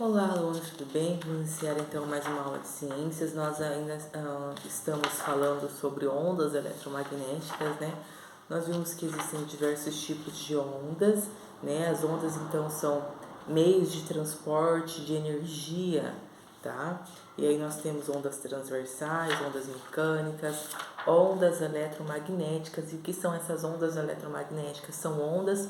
Olá, alunos, tudo bem? Vamos iniciar então mais uma aula de ciências. Nós ainda estamos falando sobre ondas eletromagnéticas, né? Nós vimos que existem diversos tipos de ondas, né? As ondas então são meios de transporte de energia, tá? E aí nós temos ondas transversais, ondas mecânicas, ondas eletromagnéticas. E o que são essas ondas eletromagnéticas? São ondas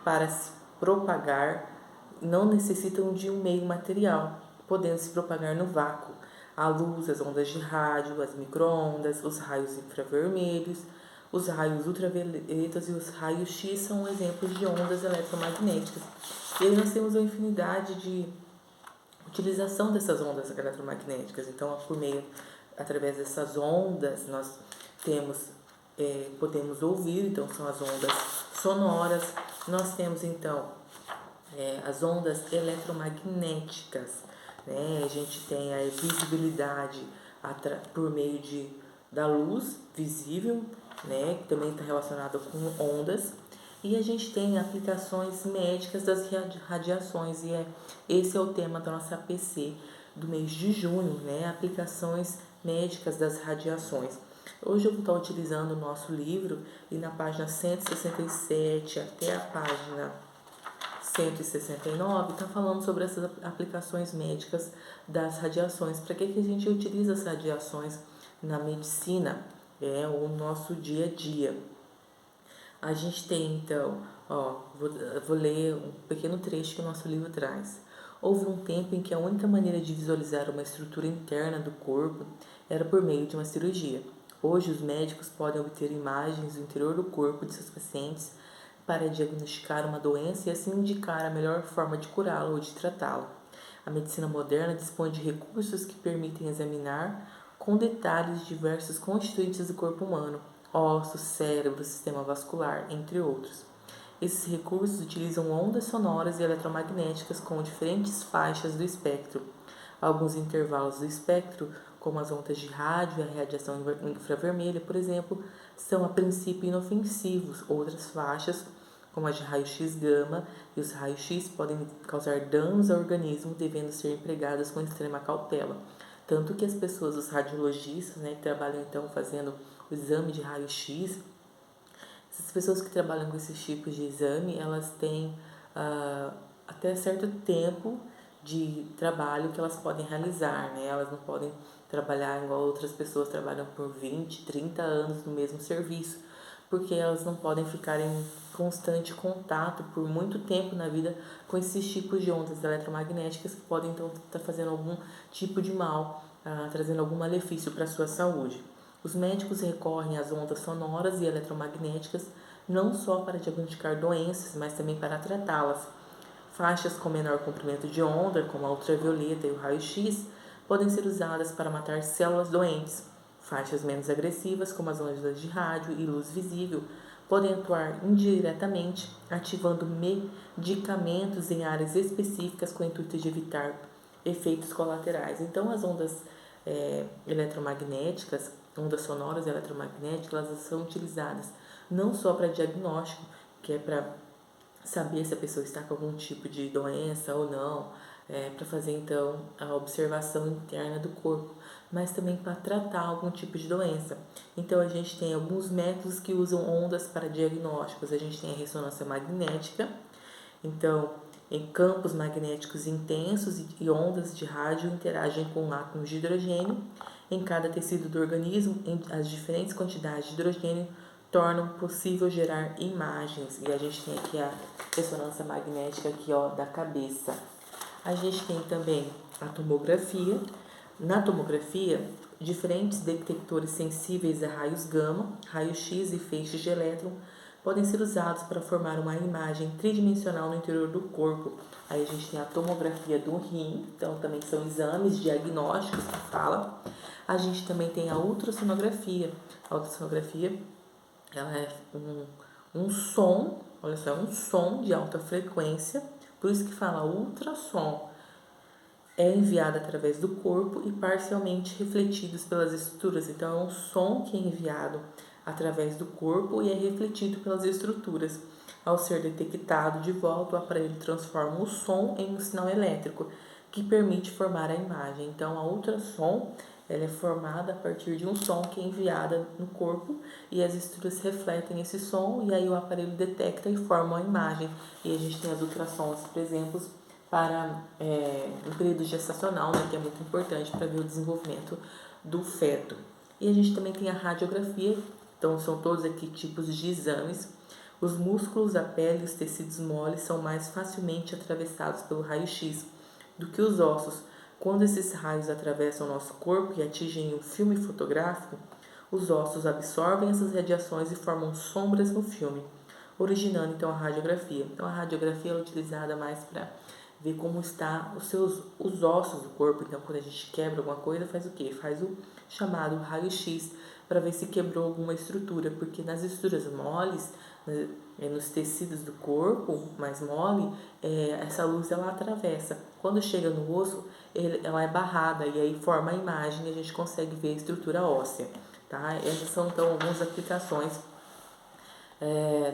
para se propagar, não necessitam de um meio material, podendo se propagar no vácuo. A luz, as ondas de rádio, as micro-ondas, os raios infravermelhos, os raios ultravioletas e os raios X são exemplos de ondas eletromagnéticas. E aí nós temos uma infinidade de utilização dessas ondas eletromagnéticas. Então, através dessas ondas, nós podemos ouvir, então são as ondas sonoras. Nós temos então as ondas eletromagnéticas, né? A gente tem a visibilidade por meio da luz visível, né? Que também está relacionada com ondas. E a gente tem aplicações médicas das radiações, e esse é o tema da nossa APC do mês de junho, né? Aplicações médicas das radiações. Hoje eu vou estar utilizando o nosso livro, e na página 167 até a página 169 está falando sobre essas aplicações médicas das radiações. Para que a gente utiliza as radiações na medicina? É o nosso dia a dia. A gente tem então, vou ler um pequeno trecho que o nosso livro traz. Houve um tempo em que a única maneira de visualizar uma estrutura interna do corpo era por meio de uma cirurgia. Hoje, os médicos podem obter imagens do interior do corpo de seus pacientes para diagnosticar uma doença e assim indicar a melhor forma de curá-la ou de tratá-la. A medicina moderna dispõe de recursos que permitem examinar com detalhes diversos constituintes do corpo humano, ossos, cérebro, sistema vascular, entre outros. Esses recursos utilizam ondas sonoras e eletromagnéticas com diferentes faixas do espectro. Alguns intervalos do espectro, como as ondas de rádio e a radiação infravermelha, por exemplo, são a princípio inofensivos. Outras faixas, como as de raio-x gama e os raios-x, podem causar danos ao organismo, devendo ser empregadas com extrema cautela. Tanto que as pessoas, os radiologistas, né, que trabalham então fazendo o exame de raio-x, essas pessoas que trabalham com esses tipos de exame, elas têm até certo tempo de trabalho que elas podem realizar, né? Elas não podem trabalhar igual outras pessoas trabalham por 20, 30 anos no mesmo serviço, porque elas não podem ficar em constante contato por muito tempo na vida com esses tipos de ondas eletromagnéticas que podem então estar fazendo algum tipo de mal, trazendo algum malefício para a sua saúde. Os médicos recorrem às ondas sonoras e eletromagnéticas não só para diagnosticar doenças, mas também para tratá-las. Faixas com menor comprimento de onda, como a ultravioleta e o raio-x, podem ser usadas para matar células doentes. Faixas menos agressivas, como as ondas de rádio e luz visível, podem atuar indiretamente, ativando medicamentos em áreas específicas com o intuito de evitar efeitos colaterais. Então, as ondas eletromagnéticas, ondas sonoras eletromagnéticas, elas são utilizadas não só para diagnóstico, que é para saber se a pessoa está com algum tipo de doença ou não, para fazer então a observação interna do corpo, mas também para tratar algum tipo de doença. Então a gente tem alguns métodos que usam ondas para diagnósticos. A gente tem a ressonância magnética, então em campos magnéticos intensos e ondas de rádio interagem com átomos de hidrogênio. Em cada tecido do organismo, as diferentes quantidades de hidrogênio tornam possível gerar imagens. E a gente tem aqui a ressonância magnética aqui, da cabeça. A gente tem também a tomografia. Na tomografia, diferentes detectores sensíveis a raios gama, raio-x e feixes de elétron podem ser usados para formar uma imagem tridimensional no interior do corpo. Aí a gente tem a tomografia do rim, então também são exames diagnósticos que fala. A gente também tem a ultrassonografia. A ultrassonografia, ela é um som, olha só, um som de alta frequência, por isso que fala ultrassom. É enviado através do corpo e parcialmente refletidos pelas estruturas. Então, é um som que é enviado através do corpo e é refletido pelas estruturas. Ao ser detectado de volta, o aparelho transforma o som em um sinal elétrico, que permite formar a imagem. Então, a ultrassom ela é formada a partir de um som que é enviado no corpo e as estruturas refletem esse som e aí o aparelho detecta e forma a imagem. E a gente tem as ultrassons, por exemplo, para o período gestacional, né, que é muito importante para ver o desenvolvimento do feto. E a gente também tem a radiografia, então são todos aqui tipos de exames. Os músculos, a pele e os tecidos moles são mais facilmente atravessados pelo raio-x do que os ossos. Quando esses raios atravessam o nosso corpo e atingem o filme fotográfico, os ossos absorvem essas radiações e formam sombras no filme, originando então a radiografia. Então a radiografia é utilizada mais para ver como está os ossos do corpo. Então quando a gente quebra alguma coisa, faz o quê? Faz o chamado raio-x para ver se quebrou alguma estrutura, porque nas estruturas moles, nos tecidos do corpo mais mole, essa luz ela atravessa. Quando chega no osso, ela é barrada e aí forma a imagem e a gente consegue ver a estrutura óssea. Tá? Essas são então algumas aplicações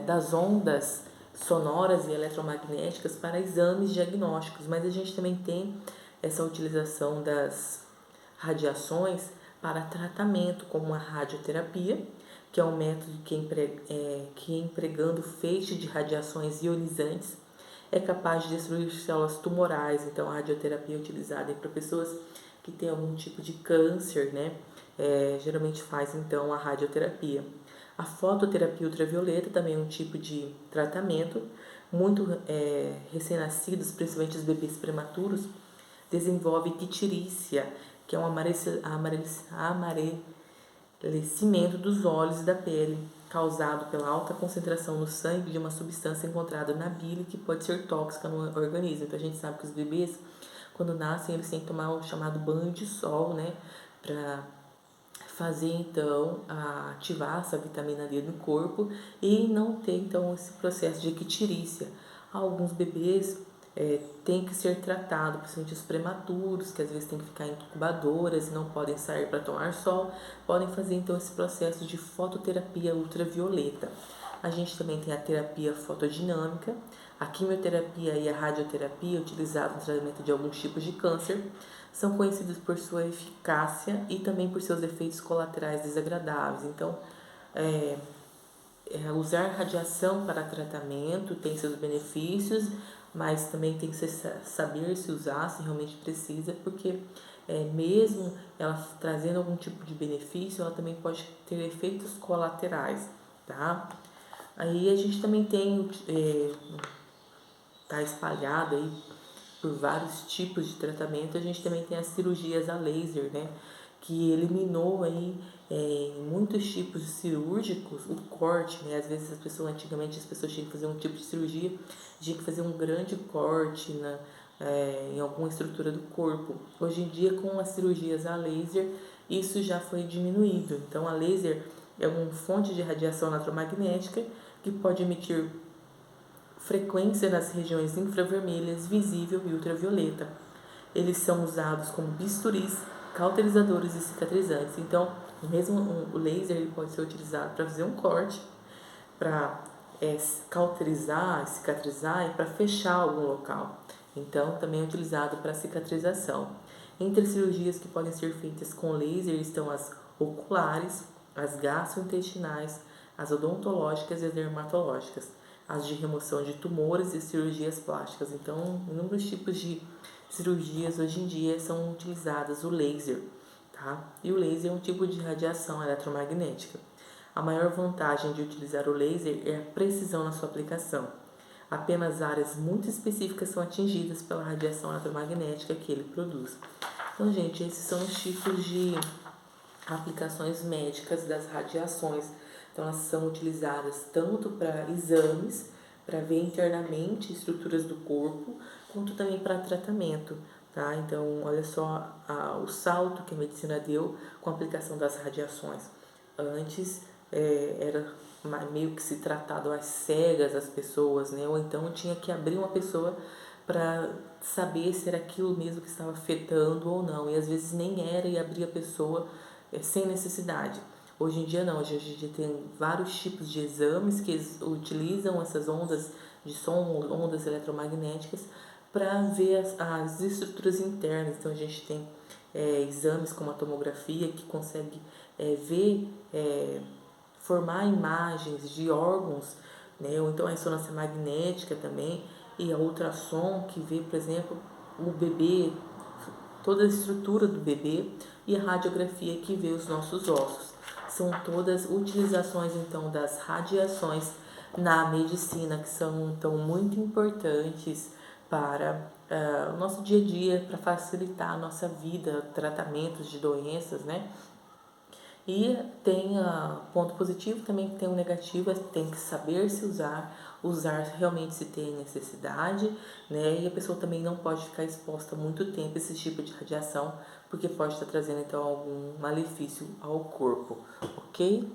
das ondas sonoras e eletromagnéticas para exames diagnósticos, mas a gente também tem essa utilização das radiações para tratamento, como a radioterapia, que é um método que empregando feixe de radiações ionizantes é capaz de destruir células tumorais. Então, a radioterapia é utilizada para pessoas que têm algum tipo de câncer, né? Geralmente faz então a radioterapia. A fototerapia ultravioleta também é um tipo de tratamento. Muito recém-nascidos, principalmente os bebês prematuros, desenvolve icterícia, que é um amarelecimento dos olhos e da pele, causado pela alta concentração no sangue de uma substância encontrada na bile que pode ser tóxica no organismo. Então a gente sabe que os bebês, quando nascem, eles têm que tomar o chamado banho de sol, né, para fazer então ativar essa vitamina D no corpo e não ter então esse processo de icterícia. Alguns bebês têm que ser tratados, principalmente os prematuros, que às vezes têm que ficar em incubadoras e não podem sair para tomar sol, podem fazer então esse processo de fototerapia ultravioleta. A gente também tem a terapia fotodinâmica, a quimioterapia e a radioterapia utilizadas no tratamento de alguns tipos de câncer, são conhecidos por sua eficácia e também por seus efeitos colaterais desagradáveis. Então, usar radiação para tratamento tem seus benefícios, mas também tem que saber se usar, se realmente precisa, porque mesmo ela trazendo algum tipo de benefício, ela também pode ter efeitos colaterais, tá? Aí a gente também tem, tá espalhado aí por vários tipos de tratamento. A gente também tem as cirurgias a laser, né? Que eliminou aí muitos tipos cirúrgicos, o corte, né? Às vezes antigamente as pessoas tinham que fazer um tipo de cirurgia, tinha que fazer um grande corte em alguma estrutura do corpo. Hoje em dia, com as cirurgias a laser, isso já foi diminuído. Então, a laser é uma fonte de radiação eletromagnética que pode emitir frequência nas regiões infravermelhas, visível e ultravioleta. Eles são usados como bisturis, cauterizadores e cicatrizantes. Então, mesmo o laser ele pode ser utilizado para fazer um corte, para cauterizar, cicatrizar e para fechar algum local. Então, também é utilizado para cicatrização. Entre as cirurgias que podem ser feitas com laser estão as oculares, as gastrointestinais, as odontológicas e as dermatológicas, as de remoção de tumores e cirurgias plásticas. Então, inúmeros tipos de cirurgias hoje em dia são utilizadas o laser, tá? E o laser é um tipo de radiação eletromagnética. A maior vantagem de utilizar o laser é a precisão na sua aplicação. Apenas áreas muito específicas são atingidas pela radiação eletromagnética que ele produz. Então, gente, esses são os tipos de aplicações médicas das radiações. Então, elas são utilizadas tanto para exames, para ver internamente estruturas do corpo, quanto também para tratamento, tá? Então, olha só o salto que a medicina deu com a aplicação das radiações. Antes, era meio que se tratado às cegas as pessoas, né? Ou então tinha que abrir uma pessoa para saber se era aquilo mesmo que estava afetando ou não. E às vezes nem era e abria a pessoa sem necessidade. Hoje em dia não, hoje a gente tem vários tipos de exames que utilizam essas ondas de som, ondas eletromagnéticas, para ver as estruturas internas. Então a gente tem exames como a tomografia que consegue ver, formar imagens de órgãos, né? Ou então a ressonância magnética também, e a ultrassom que vê, por exemplo, o bebê, toda a estrutura do bebê, e a radiografia que vê os nossos ossos. São todas utilizações então das radiações na medicina, que são então muito importantes para o nosso dia a dia, para facilitar a nossa vida, tratamentos de doenças, né? E tem ponto positivo, também tem um negativo, tem que saber se usar realmente se tem necessidade, né? E a pessoa também não pode ficar exposta muito tempo a esse tipo de radiação, porque pode estar trazendo então algum malefício ao corpo, ok?